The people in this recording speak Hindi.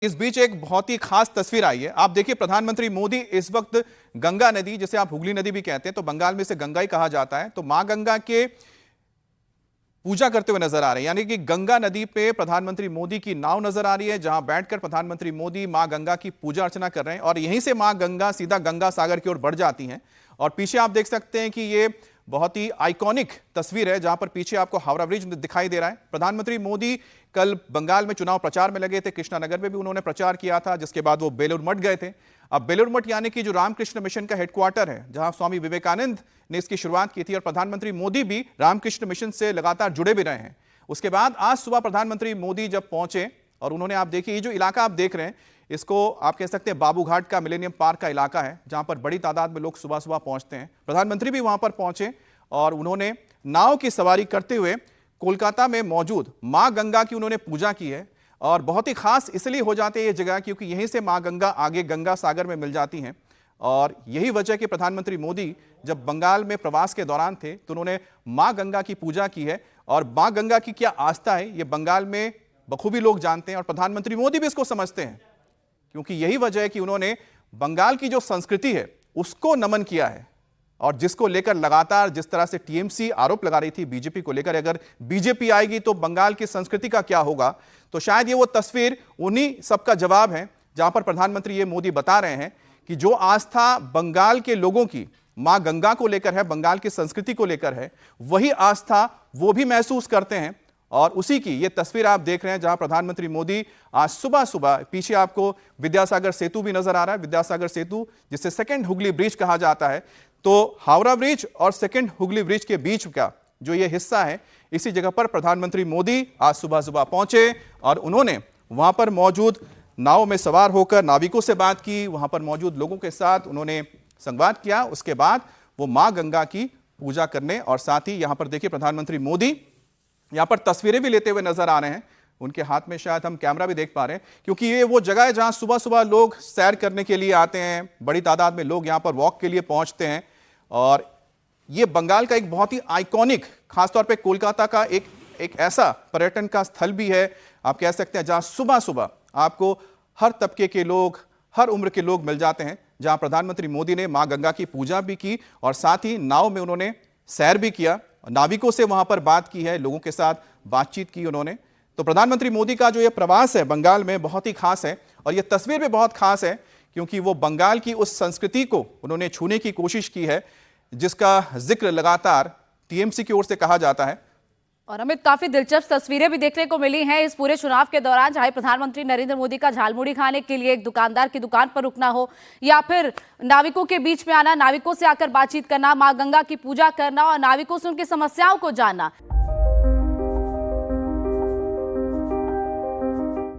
इस बीच एक बहुत ही खास तस्वीर आई है। आप देखिए, प्रधानमंत्री मोदी इस वक्त गंगा नदी, जिसे आप हुगली नदी भी कहते हैं, तो बंगाल में इसे गंगा ही कहा जाता है, तो मां गंगा के पूजा करते हुए नजर आ रहे हैं। यानी कि गंगा नदी पे प्रधानमंत्री मोदी की नाव नजर आ रही है, जहां बैठकर प्रधानमंत्री मोदी मां गंगा की पूजा अर्चना कर रहे हैं और यहीं से मां गंगा सीधा गंगा सागर की ओर बढ़ जाती हैं। और पीछे आप देख सकते हैं कि ये बहुत ही आइकॉनिक तस्वीर है, जहां पर पीछे आपको हावड़ा ब्रिज दिखाई दे रहा है। प्रधानमंत्री मोदी कल बंगाल में चुनाव प्रचार में लगे थे, कृष्णानगर में भी उन्होंने प्रचार किया था, जिसके बाद वो बेलूर मठ गए थे। अब बेलूर मठ यानी कि जो रामकृष्ण मिशन का हेडक्वार्टर है, जहां स्वामी विवेकानंद ने इसकी शुरुआत की थी, और प्रधानमंत्री मोदी भी रामकृष्ण मिशन से लगातार जुड़े भी रहे हैं। उसके बाद आज सुबह प्रधानमंत्री मोदी जब पहुंचे, और उन्होंने, आप देखिए, ये जो इलाका आप देख रहे हैं, इसको आप कह सकते हैं बाबू घाट का मिलेनियम पार्क का इलाका है, जहां पर बड़ी तादाद में लोग सुबह सुबह पहुंचते हैं। प्रधानमंत्री भी वहां पर पहुंचे और उन्होंने नाव की सवारी करते हुए कोलकाता में मौजूद मां गंगा की उन्होंने पूजा की है। और बहुत ही खास इसलिए हो जाते हैं ये जगह, क्योंकि यहीं से मां गंगा आगे गंगा सागर में मिल जाती हैं। और यही वजह कि प्रधानमंत्री मोदी जब बंगाल में प्रवास के दौरान थे, तो उन्होंने मां गंगा की पूजा की है। और मां गंगा की क्या आस्था है, ये बंगाल में बखूबी लोग जानते हैं, और प्रधानमंत्री मोदी भी इसको समझते हैं, क्योंकि यही वजह है कि उन्होंने बंगाल की जो संस्कृति है उसको नमन किया है। और जिसको लेकर लगातार जिस तरह से टीएमसी आरोप लगा रही थी बीजेपी को लेकर, अगर बीजेपी आएगी तो बंगाल की संस्कृति का क्या होगा, तो शायद ये वो तस्वीर उन्हीं सबका जवाब है, जहां पर प्रधानमंत्री ये मोदी बता रहे हैं कि जो आस्था बंगाल के लोगों की मां गंगा को लेकर है, बंगाल की संस्कृति को लेकर है, वही आस्था वो भी महसूस करते हैं। और उसी की ये तस्वीर आप देख रहे हैं, जहां प्रधानमंत्री मोदी आज सुबह सुबह, पीछे आपको विद्यासागर सेतु भी नजर आ रहा है, विद्यासागर सेतु जिसे सेकंड हुगली ब्रिज कहा जाता है। तो हावड़ा ब्रिज और सेकंड हुगली ब्रिज के बीच का जो ये हिस्सा है, इसी जगह पर प्रधानमंत्री मोदी आज सुबह सुबह पहुंचे और उन्होंने वहां पर मौजूद नाव में सवार होकर नाविकों से बात की, वहां पर मौजूद लोगों के साथ उन्होंने संवाद किया। उसके बाद वो मां गंगा की पूजा करने, और साथ ही यहां पर देखिए प्रधानमंत्री मोदी यहां पर तस्वीरें भी लेते हुए नजर आ रहे हैं। उनके हाथ में शायद हम कैमरा भी देख पा रहे हैं, क्योंकि ये वो जगह है जहां सुबह सुबह लोग सैर करने के लिए आते हैं, बड़ी तादाद में लोग यहां पर वॉक के लिए पहुंचते हैं। और ये बंगाल का एक बहुत ही आइकॉनिक, खासतौर पे कोलकाता का एक ऐसा पर्यटन का स्थल भी है, आप कह सकते हैं, जहां सुबह सुबह आपको हर तबके के लोग, हर उम्र के लोग मिल जाते हैं। जहां प्रधानमंत्री मोदी ने मां गंगा की पूजा भी की और साथ ही नाव में उन्होंने सैर भी किया, नाविकों से वहां पर बात की है, लोगों के साथ बातचीत की उन्होंने। तो प्रधानमंत्री मोदी का जो ये प्रवास है बंगाल में बहुत ही खास है, और ये तस्वीर भी बहुत खास है, क्योंकि वो बंगाल की उस संस्कृति को उन्होंने छूने की कोशिश की है, जिसका जिक्र लगातार टीएमसी की ओर से कहा जाता है। और अमित, काफी दिलचस्प तस्वीरें भी देखने को मिली हैं इस पूरे चुनाव के दौरान, चाहे प्रधानमंत्री नरेंद्र मोदी का झालमुड़ी खाने के लिए एक दुकानदार की दुकान पर रुकना हो, या फिर नाविकों के बीच में आना, नाविकों से आकर बातचीत करना, मां गंगा की पूजा करना और नाविकों से उनकी समस्याओं को जानना।